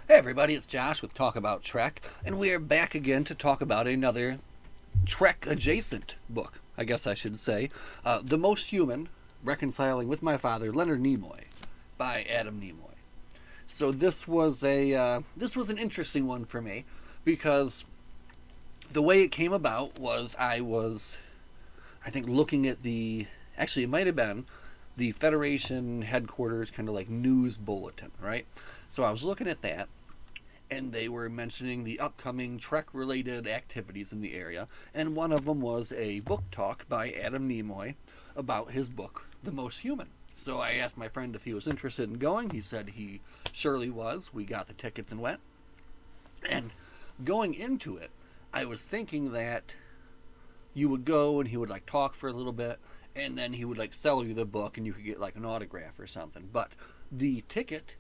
Hey everybody, it's Josh with Talk About Trek, and we are back again to talk about another Trek adjacent book, I guess I should say. The Most Human, Reconciling with My Father, Leonard Nimoy, by Adam Nimoy. So this was an interesting one for me because the way it came about was I think looking at actually it might have been the Federation headquarters kind of like news bulletin, right? So I was looking at that, and they were mentioning the upcoming Trek related activities in the area, and one of them was a book talk by Adam Nimoy about his book, The Most Human. So I asked my friend if he was interested in going. He said he surely was. We got the tickets and went. And going into it, I was thinking that you would go and he would like talk for a little bit, and then he would like sell you the book and you could get like an autograph or something. But the ticket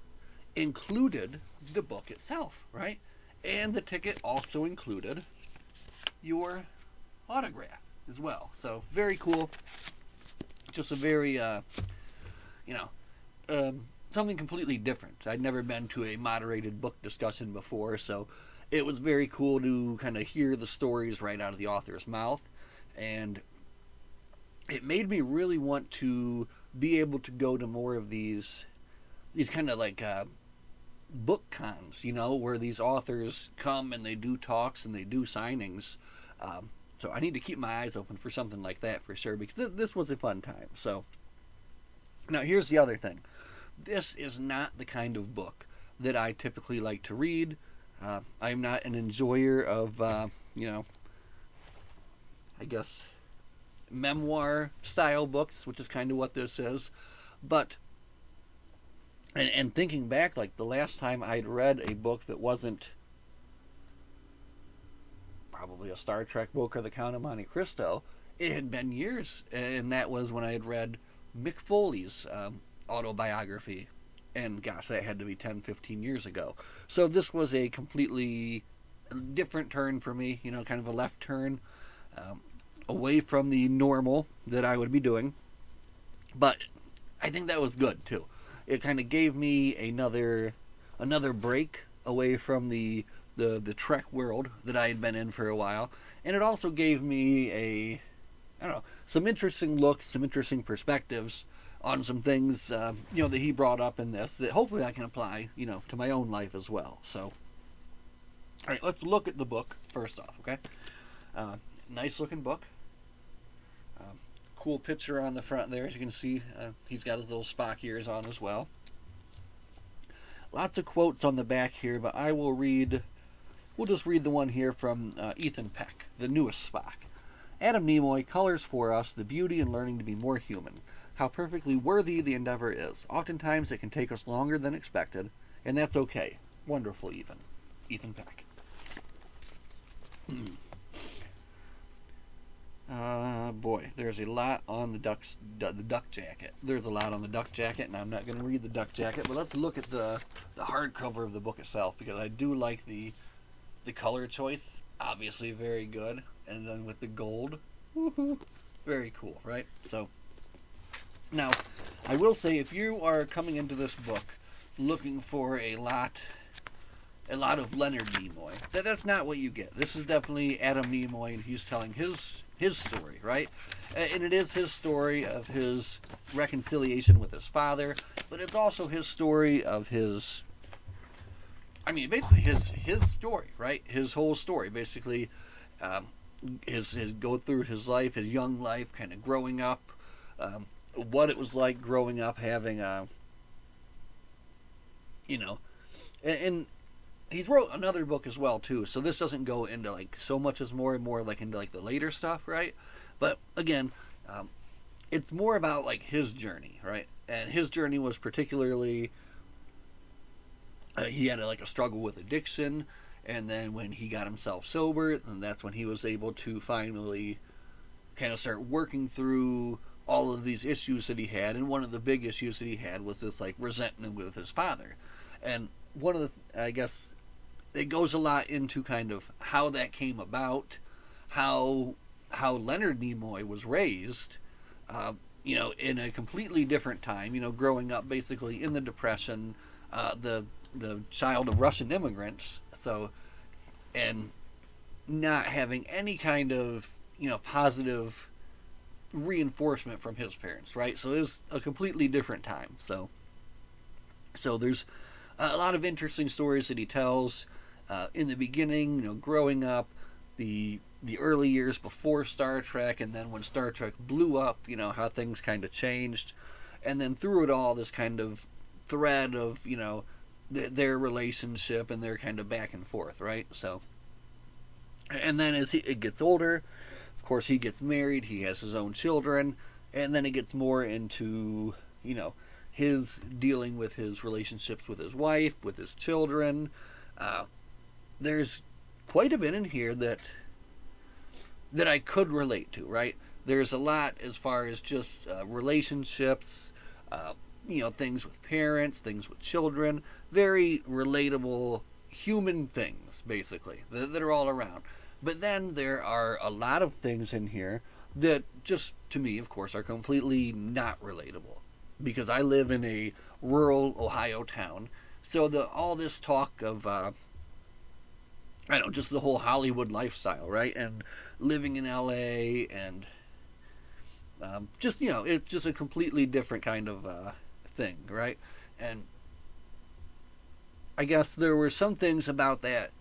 included the book itself, right? And the ticket also included your autograph as well. So very cool. Just a very, you know, something completely different. I'd never been to a moderated book discussion before, so it was very cool to kind of hear the stories right out of the author's mouth. And it made me really want to be able to go to more of these kind of like book cons, where these authors come and they do talks and they do signings. So I need to keep my eyes open for something like that for sure, because this was a fun time. So now here's the other thing. This is not the kind of book that I typically like to read. I'm not an enjoyer of, I guess, memoir style books, which is kind of what this is. But and thinking back, like the last time I'd read a book that wasn't probably a Star Trek book or The Count of Monte Cristo, it had been years, and that was when I had read Mick Foley's autobiography, and gosh, that had to be 10, 15 years ago. So this was a completely different turn for me, kind of a left turn, away from the normal that I would be doing. But I think that was good too. It kind of gave me another break away from the Trek world that I had been in for a while, and it also gave me I don't know, some interesting looks, some interesting perspectives on some things that he brought up in this that hopefully I can apply to my own life as well. So, all right, let's look at the book first off. Okay, nice looking book. Cool picture on the front there, as you can see. He's got his little Spock ears on as well. Lots of quotes on the back here, but we'll just read the one here from Ethan Peck, the newest Spock. Adam Nimoy colors for us the beauty in learning to be more human. How perfectly worthy the endeavor is. Oftentimes it can take us longer than expected, and that's okay. Wonderful, Ethan Peck. Boy, there's a lot on the duck jacket. There's a lot on the duck jacket, and I'm not going to read the duck jacket, but let's look at the hardcover of the book itself, because I do like the color choice. Obviously very good. And then with the gold, woohoo, very cool, right? So, now, I will say, if you are coming into this book looking for a lot of Leonard Nimoy, that's not what you get. This is definitely Adam Nimoy, and he's telling his story, right? And it is his story of his reconciliation with his father, but it's also his story of basically his story, right? His whole story, basically, his go through his life, his young life, kind of growing up, what it was like growing up, having and he's wrote another book as well too, so this doesn't go into like so much as more and more like into like the later stuff, right? But again, it's more about like his journey, right? And his journey was particularly he had like a struggle with addiction, and then when he got himself sober, and that's when he was able to finally kind of start working through all of these issues that he had. And one of the big issues that he had was this like resentment with his father. And one of the, I guess, it goes a lot into kind of how that came about, how Leonard Nimoy was raised, in a completely different time, growing up basically in the Depression, the the child of Russian immigrants. So, and not having any kind of, positive reinforcement from his parents, right? So it was a completely different time. So there's a lot of interesting stories that he tells in the beginning, growing up, the early years before Star Trek, and then when Star Trek blew up, how things kind of changed, and then through it all, this kind of thread of their relationship and their kind of back and forth, right? So, and then as it gets older, of course, he gets married, he has his own children, and then it gets more into his dealing with his relationships with his wife, with his children. There's quite a bit in here that I could relate to, right? There's a lot as far as just relationships, things with parents, things with children, very relatable human things, basically, that are all around. But then there are a lot of things in here that just, to me, of course, are completely not relatable. Because I live in a rural Ohio town. So all this talk of, just the whole Hollywood lifestyle, right? And living in LA and it's just a completely different kind of thing, right? And I guess there were some things about that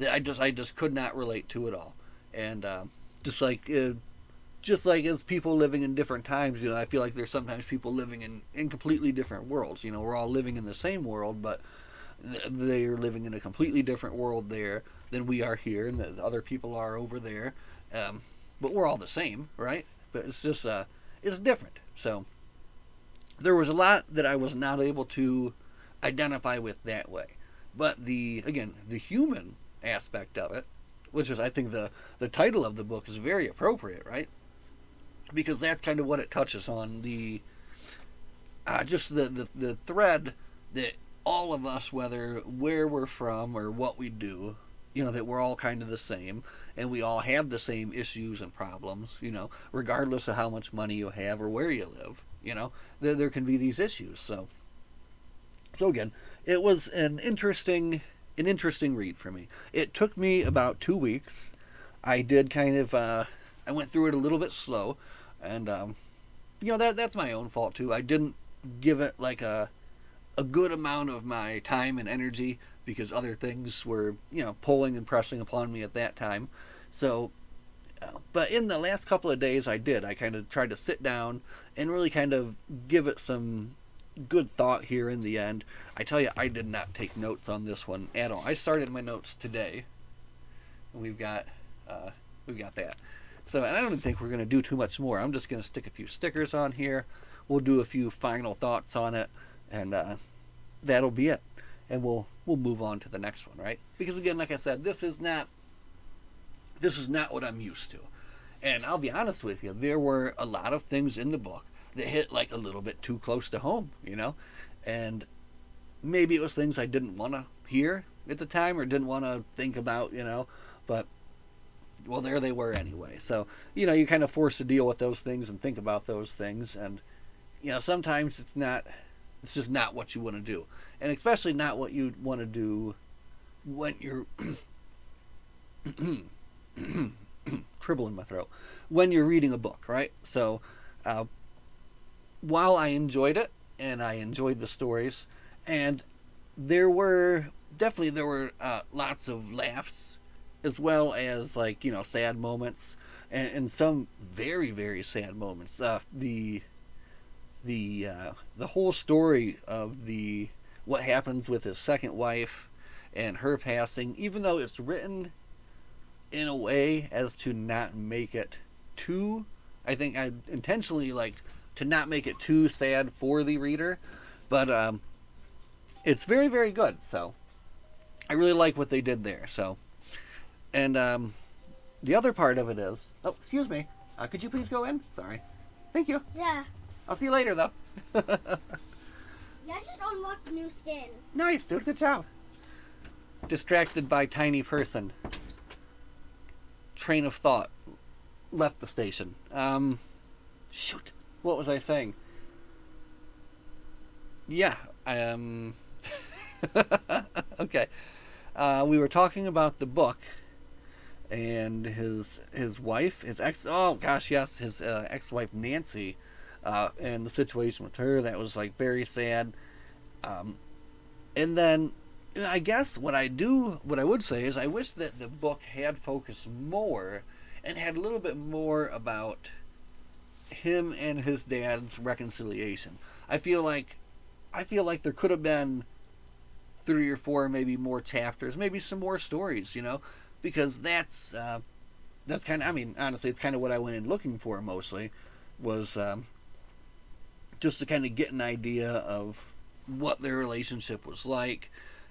I just could not relate to at all. And just like as people living in different times, I feel like there's sometimes people living in completely different worlds. We're all living in the same world, but they're living in a completely different world there than we are here, and the other people are over there. But we're all the same, right? But it's just it's different. So there was a lot that I was not able to identify with that way. But the human aspect of it, which is, I think, the title of the book is very appropriate, right? Because that's kind of what it touches on, the just the thread that all of us, where we're from or what we do, that we're all kind of the same, and we all have the same issues and problems, regardless of how much money you have or where you live, there can be these issues. So again, it was an interesting read for me. It took me about 2 weeks. I did kind of I went through it a little bit slow, and that's my own fault too. I didn't give it like a good amount of my time and energy because other things were pulling and pressing upon me at that time. So but in the last couple of days I kind of tried to sit down and really kind of give it some good thought here in the end. I tell you, I did not take notes on this one at all. I started my notes today. We've got that. So, and I don't think we're going to do too much more. I'm just going to stick a few stickers on here. We'll do a few final thoughts on it, and that'll be it. And we'll move on to the next one, right? Because again, like I said, this is not what I'm used to. And I'll be honest with you, there were a lot of things in the book that hit like a little bit too close to home, and maybe it was things I didn't want to hear at the time or didn't want to think about, but well, there they were anyway. So, you kind of forced to deal with those things and think about those things, and sometimes it's just not what you want to do, and especially not what you want to do when you're trouble in my throat when you're reading a book, right? So while I enjoyed it and I enjoyed the stories, and there were lots of laughs as well as sad moments and some very, very sad moments. The whole story of what happens with his second wife and her passing, even though it's written in a way as to not make it too, I think I intentionally to not make it too sad for the reader, but it's very, very good. So I really like what they did there. So, and the other part of it is, oh, excuse me, could you please go in? Sorry. Thank you. Yeah. I'll see you later, though. Yeah, I just unlocked a new skin. Nice, dude. Good job. Distracted by tiny person. Train of thought. Left the station. Shoot. What was I saying? Yeah. Okay. We were talking about the book and his wife, his ex. Oh gosh, yes, his ex-wife Nancy, and the situation with her. That was like very sad. Um, and then I guess what I would say is I wish that the book had focused more and had a little bit more about him and his dad's reconciliation. I feel like I feel like there could have been 3 or 4 maybe more chapters, maybe some more stories, because that's kind of, I mean, honestly, it's kind of what I went in looking for mostly, was just to kind of get an idea of what their relationship was like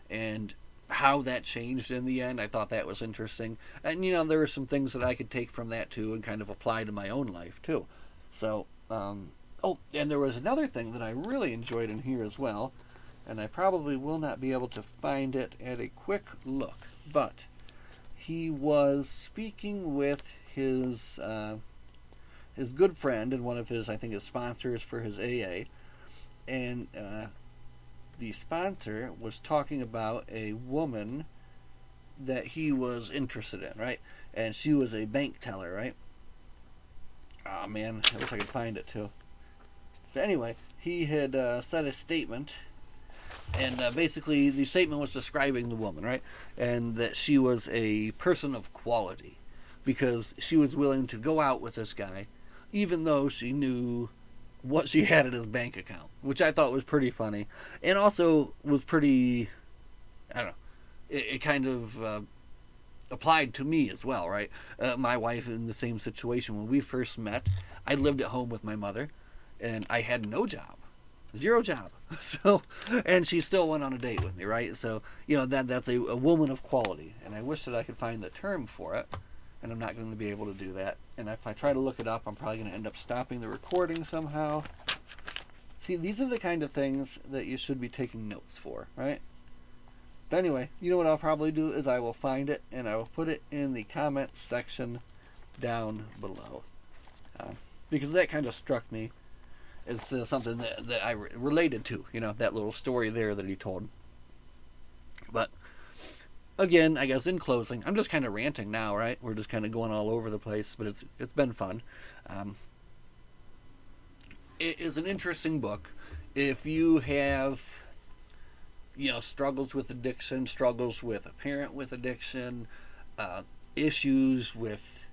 and how that changed in the end. I thought that was interesting. And, there were some things that I could take from that too and kind of apply to my own life too. So, oh, and there was another thing that I really enjoyed in here as well, and I probably will not be able to find it at a quick look, but he was speaking with his good friend and one of his, I think, his sponsors for his AA, and the sponsor was talking about a woman that he was interested in, right? And she was a bank teller, right? Oh man, I wish I could find it too. But anyway, he had said a statement, and basically the statement was describing the woman, right? And that she was a person of quality because she was willing to go out with this guy, even though she knew what she had in his bank account, which I thought was pretty funny, and also was pretty, I don't know, it kind of applied to me as well, right? My wife in the same situation. When we first met, I lived at home with my mother, and I had no job, 0 job. So, and she still went on a date with me, right? So, that's a woman of quality, and I wish that I could find the term for it, and I'm not going to be able to do that. And if I try to look it up, I'm probably going to end up stopping the recording somehow. See, these are the kind of things that you should be taking notes for, right? But anyway, you know what I'll probably do is I will find it and I will put it in the comments section down below. Because that kind of struck me as something that I related to, that little story there that he told. But again, I guess in closing, I'm just kind of ranting now, right? We're just kind of going all over the place, but it's been fun. It is an interesting book. If you have struggles with addiction, struggles with a parent with addiction, issues with,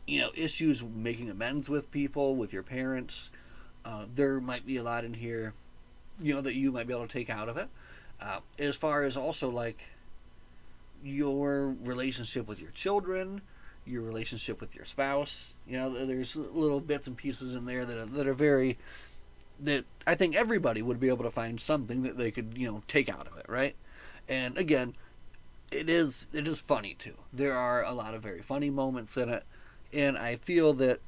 issues making amends with people, with your parents, there might be a lot in here, that you might be able to take out of it. As far as also like your relationship with your children, your relationship with your spouse, there's little bits and pieces in there that are very, that I think everybody would be able to find something that they could, take out of it, right? And again, it is funny too. There are a lot of very funny moments in it, and I feel that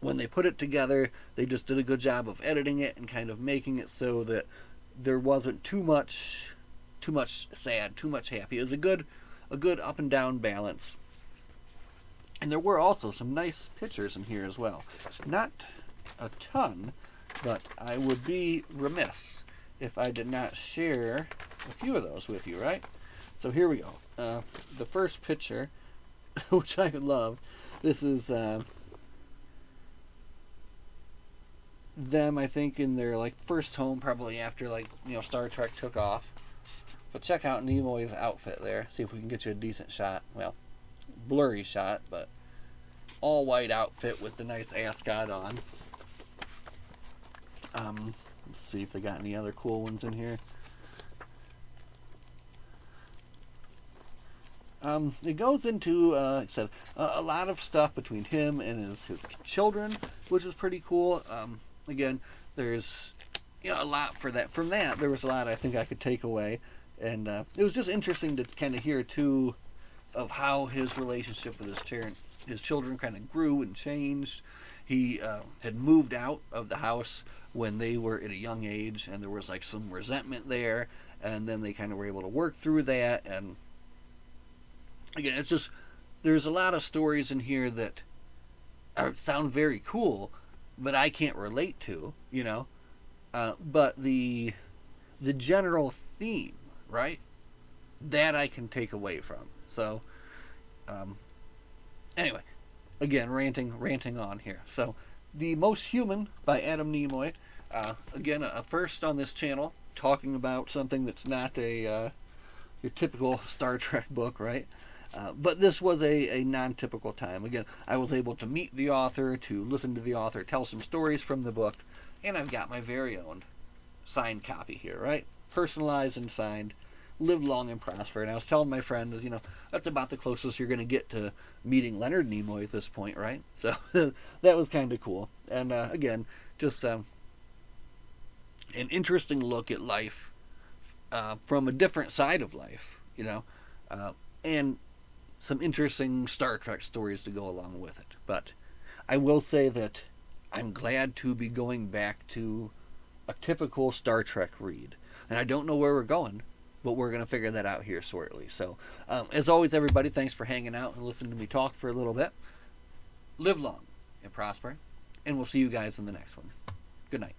when they put it together, they just did a good job of editing it and kind of making it so that there wasn't too much sad, too much happy. It was a good up and down balance. And there were also some nice pictures in here as well. Not a ton, but I would be remiss if I did not share a few of those with you, right? So here we go. The first picture, which I love, this is them, I think, in their first home, probably after Star Trek took off. But check out Nimoy's outfit there. See if we can get you a decent shot. Well, blurry shot, but all white outfit with the nice ascot on. Let's see if they got any other cool ones in here. It goes into, like I said, a lot of stuff between him and his children, which is pretty cool. Again, there's a lot for that. From that, there was a lot I think I could take away, and it was just interesting to kind of hear too of how his relationship with his children kind of grew and changed. He had moved out of the house when they were at a young age, and there was some resentment there, and then they kind of were able to work through that. And again, it's just, there's a lot of stories in here that sound very cool, but I can't relate to, but the the general theme, right? That I can take away from. So, anyway, again, ranting on here. So, The Most Human by Adam Nimoy. Again, a first on this channel, talking about something that's not your typical Star Trek book, right? But this was a non-typical time. Again, I was able to meet the author, to listen to the author, tell some stories from the book, and I've got my very own signed copy here, right? Personalized and signed. Live long and prosper. And I was telling my friend, that's about the closest you're going to get to meeting Leonard Nimoy at this point, right? So that was kind of cool. And again, just an interesting look at life from a different side of life, and some interesting Star Trek stories to go along with it. But I will say that I'm glad to be going back to a typical Star Trek read. And I don't know where we're going, but we're going to figure that out here shortly. So, as always, everybody, thanks for hanging out and listening to me talk for a little bit. Live long and prosper, and we'll see you guys in the next one. Good night.